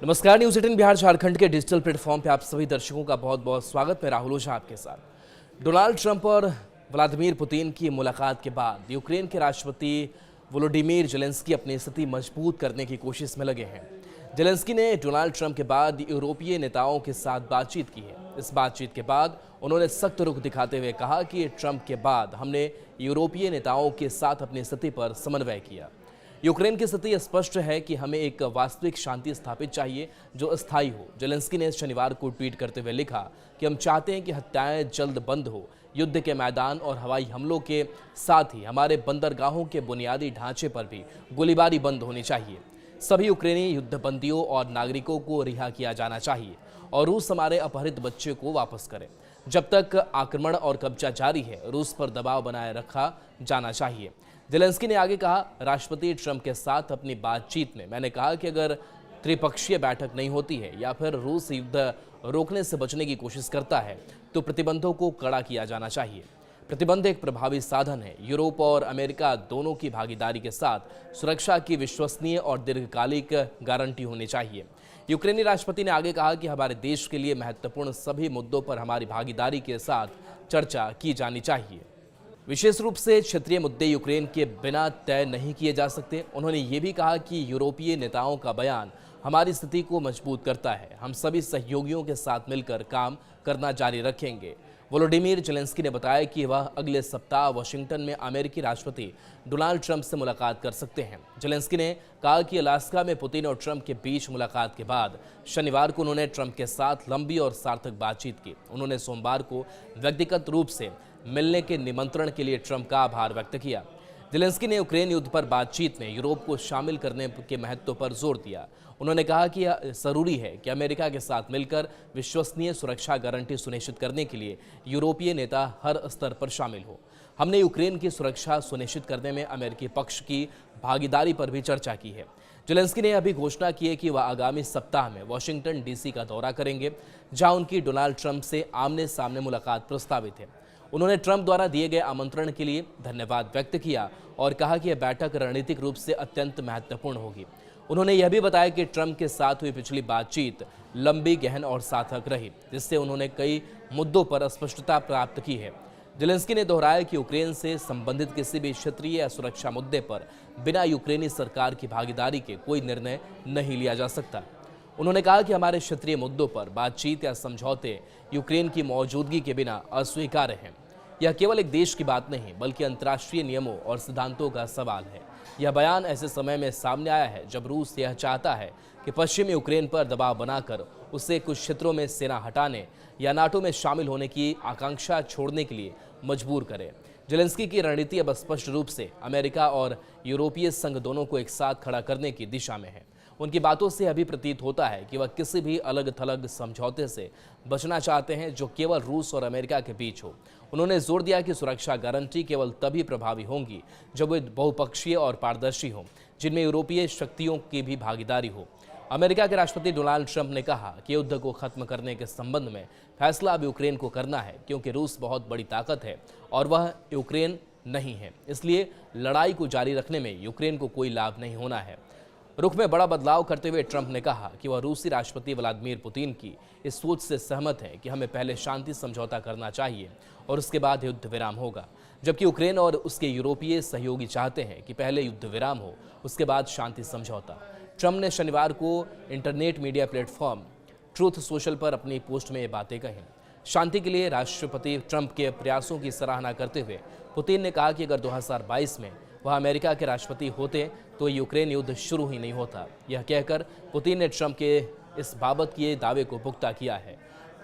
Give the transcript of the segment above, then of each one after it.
नमस्कार। न्यूज़ 18 बिहार झारखंड के digital platform पे आप सभी दर्शकों का बहुत बहुत स्वागत। मैं राहुल ओझा आपके साथ। डोनाल्ड ट्रंप और व्लादिमीर पुतिन की मुलाकात के बाद यूक्रेन के राष्ट्रपति वोलोडिमीर जेलेंस्की अपनी स्थिति मजबूत करने की कोशिश में लगे हैं। जेलेंस्की ने डोनाल्ड ट्रंप के बाद यूरोपीय नेताओं के साथ बातचीत की है। इस बातचीत के बाद उन्होंने सख्त रुख दिखाते हुए कहा कि ट्रंप के बाद हमने यूरोपीय नेताओं के साथ अपनी स्थिति पर समन्वय किया। यूक्रेन की स्थिति स्पष्ट है कि हमें एक वास्तविक शांति स्थापित चाहिए जो अस्थायी हो। जेलेंस्की ने शनिवार को ट्वीट करते हुए लिखा कि हम चाहते हैं कि हत्याएं जल्द बंद हो। युद्ध के मैदान और हवाई हमलों के साथ ही हमारे बंदरगाहों के बुनियादी ढांचे पर भी गोलीबारी बंद होनी चाहिए। सभी यूक्रेनी युद्धबंदियों और नागरिकों को रिहा किया जाना चाहिए और रूस हमारे अपहरित बच्चे को वापस करे। जब तक आक्रमण और कब्जा जारी है, रूस पर दबाव बनाए रखा जाना चाहिए। जेलेंस्की ने आगे कहा, राष्ट्रपति ट्रंप के साथ अपनी बातचीत में मैंने कहा कि अगर त्रिपक्षीय बैठक नहीं होती है या फिर रूस युद्ध रोकने से बचने की कोशिश करता है तो प्रतिबंधों को कड़ा किया जाना चाहिए। प्रतिबंध एक प्रभावी साधन है। यूरोप और अमेरिका दोनों की भागीदारी के साथ सुरक्षा की विश्वसनीय और दीर्घकालिक गारंटी होनी चाहिए। यूक्रेनी राष्ट्रपति ने आगे कहा कि हमारे देश के लिए महत्वपूर्ण सभी मुद्दों पर हमारी भागीदारी के साथ चर्चा की जानी चाहिए। विशेष रूप से क्षेत्रीय मुद्दे यूक्रेन के बिना तय नहीं किए जा सकते। उन्होंने ये भी कहा कि यूरोपीय नेताओं का बयान हमारी स्थिति को मजबूत करता है। हम सभी सहयोगियों के साथ मिलकर काम करना जारी रखेंगे। वोलोडिमीर जेलेंस्की ने बताया कि वह अगले सप्ताह वाशिंगटन में अमेरिकी राष्ट्रपति डोनाल्ड ट्रंप से मुलाकात कर सकते हैं। जेलेंस्की ने कहा कि अलास्का में पुतिन और ट्रंप के बीच मुलाकात के बाद शनिवार को उन्होंने ट्रंप के साथ लंबी और सार्थक बातचीत की। उन्होंने सोमवार को व्यक्तिगत रूप से मिलने के निमंत्रण के लिए ट्रंप का आभार व्यक्त किया। जेलेंस्की ने यूक्रेन युद्ध पर बातचीत में यूरोप को शामिल करने के महत्व पर जोर दिया। उन्होंने कहा कि यह जरूरी है कि अमेरिका के साथ मिलकर विश्वसनीय सुरक्षा गारंटी सुनिश्चित करने के लिए यूरोपीय नेता हर स्तर पर शामिल हो। हमने यूक्रेन की सुरक्षा सुनिश्चित करने में अमेरिकी पक्ष की भागीदारी पर भी चर्चा की है। जेलेंस्की ने अभी घोषणा की है कि वह आगामी सप्ताह में वाशिंगटन डीसी का दौरा करेंगे, जहां उनकी डोनाल्ड ट्रंप से आमने सामने मुलाकात प्रस्तावित है। उन्होंने ट्रंप द्वारा दिए गए आमंत्रण के लिए धन्यवाद व्यक्त किया और कहा कि यह बैठक रणनीतिक रूप से अत्यंत महत्वपूर्ण होगी। उन्होंने यह भी बताया कि ट्रंप के साथ हुई पिछली बातचीत लंबी, गहन और सार्थक रही, जिससे उन्होंने कई मुद्दों पर स्पष्टता प्राप्त की है। जेलेंस्की ने दोहराया कि यूक्रेन से संबंधित किसी भी क्षेत्रीय या सुरक्षा मुद्दे पर बिना यूक्रेनी सरकार की भागीदारी के कोई निर्णय नहीं लिया जा सकता। उन्होंने कहा कि हमारे क्षेत्रीय मुद्दों पर बातचीत या समझौते यूक्रेन की मौजूदगी के बिना अस्वीकार्य हैं। यह केवल एक देश की बात नहीं बल्कि अंतर्राष्ट्रीय नियमों और सिद्धांतों का सवाल है। यह बयान ऐसे समय में सामने आया है जब रूस यह चाहता है कि पश्चिम यूक्रेन पर दबाव बनाकर उसे कुछ क्षेत्रों में सेना हटाने या नाटो में शामिल होने की आकांक्षा छोड़ने के लिए मजबूर करे। जेलेंस्की की रणनीति अब स्पष्ट रूप से अमेरिका और यूरोपीय संघ दोनों को एक साथ खड़ा करने की दिशा में है। उनकी बातों से अभी प्रतीत होता है कि वह किसी भी अलग थलग समझौते से बचना चाहते हैं जो केवल रूस और अमेरिका के बीच हो। उन्होंने जोर दिया कि सुरक्षा गारंटी केवल तभी प्रभावी होंगी जब वे बहुपक्षीय और पारदर्शी हों, जिनमें यूरोपीय शक्तियों की भी भागीदारी हो। अमेरिका के राष्ट्रपति डोनाल्ड ट्रंप ने कहा कि युद्ध को खत्म करने के संबंध में फैसला अब यूक्रेन को करना है, क्योंकि रूस बहुत बड़ी ताकत है और वह यूक्रेन नहीं है। इसलिए लड़ाई को जारी रखने में यूक्रेन को कोई लाभ नहीं होना है। रुख में बड़ा बदलाव करते हुए ट्रंप ने कहा कि वह रूसी राष्ट्रपति व्लादिमीर पुतिन की इस सोच से सहमत है कि हमें पहले शांति समझौता करना चाहिए और उसके बाद युद्ध विराम होगा, जबकि यूक्रेन और उसके यूरोपीय सहयोगी चाहते हैं कि पहले युद्ध विराम हो, उसके बाद शांति समझौता। ट्रंप ने शनिवार को internet media platform truth social पर अपनी पोस्ट में ये बातें कहीं। शांति के लिए राष्ट्रपति ट्रंप के प्रयासों की सराहना करते हुए पुतिन ने कहा कि अगर 2022 में वह अमेरिका के राष्ट्रपति होते तो यूक्रेन युद्ध शुरू ही नहीं होता। यह कहकर पुतिन ने ट्रंप के इस बाबत किए दावे को पुख्ता किया है।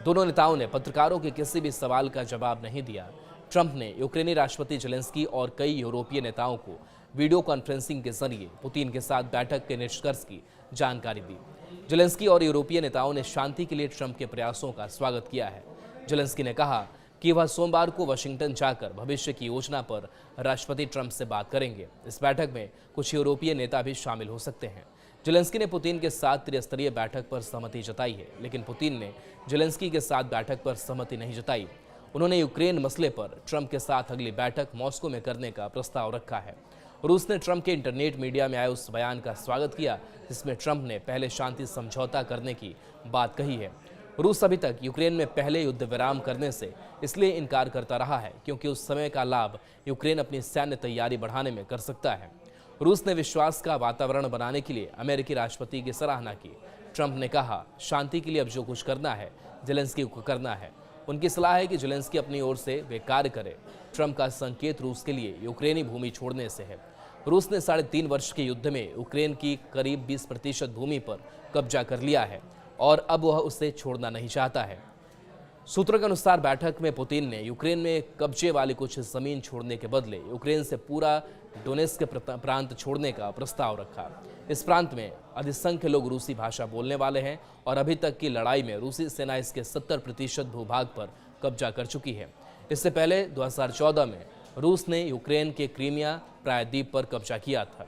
दोनों नेताओं ने पत्रकारों के किसी भी सवाल का जवाब नहीं दिया। ट्रंप ने यूक्रेनी राष्ट्रपति जेलेंस्की और कई यूरोपीय नेताओं को वीडियो कॉन्फ्रेंसिंग के जरिए पुतिन के साथ बैठक के निष्कर्ष की जानकारी दी। जेलेंस्की और यूरोपीय नेताओं ने शांति के लिए ट्रंप के प्रयासों का स्वागत किया है। जेलेंस्की ने कहा कि वह सोमवार को वाशिंगटन जाकर भविष्य की योजना पर राष्ट्रपति ट्रंप से बात करेंगे। इस बैठक में कुछ यूरोपीय नेता भी शामिल हो सकते हैं। जेलेंस्की ने पुतिन के साथ त्रिस्तरीय बैठक पर सहमति जताई है, लेकिन पुतिन ने जेलेंस्की के साथ बैठक पर सहमति नहीं जताई। उन्होंने यूक्रेन मसले पर ट्रंप के साथ अगली बैठक मॉस्को में करने का प्रस्ताव रखा है। रूस ने ट्रंप के इंटरनेट मीडिया में आए उस बयान का स्वागत किया जिसमें ट्रंप ने पहले शांति समझौता करने की बात कही है। रूस अभी तक यूक्रेन में पहले युद्ध विराम करने से इसलिए इनकार करता रहा है क्योंकि उस समय का लाभ यूक्रेन अपनी सैन्य तैयारी बढ़ाने में कर सकता है। रूस ने विश्वास का वातावरण बनाने के लिए अमेरिकी राष्ट्रपति की सराहना की। ट्रंप ने कहा, शांति के लिए अब जो कुछ करना है जेलेंस्की को करना है। उनकी सलाह है कि जेलेंस्की अपनी ओर से वे कार्य करे। ट्रंप का संकेत रूस के लिए यूक्रेनी भूमि छोड़ने से है। रूस ने 3.5 वर्ष के युद्ध में यूक्रेन की करीब 20% भूमि पर कब्जा कर लिया है और अब वह उसे छोड़ना नहीं चाहता है। सूत्रों के अनुसार बैठक में पुतिन ने यूक्रेन में कब्जे वाली कुछ जमीन छोड़ने के बदले यूक्रेन से पूरा डोनेट्स्क प्रांत छोड़ने का प्रस्ताव रखा। इस प्रांत में अधिसंख्य लोग रूसी भाषा बोलने वाले हैं और अभी तक की लड़ाई में रूसी सेना इसके 70% भूभाग पर कब्जा कर चुकी है। इससे पहले 2014 में रूस ने यूक्रेन के क्रीमिया प्रायद्वीप पर कब्जा किया था।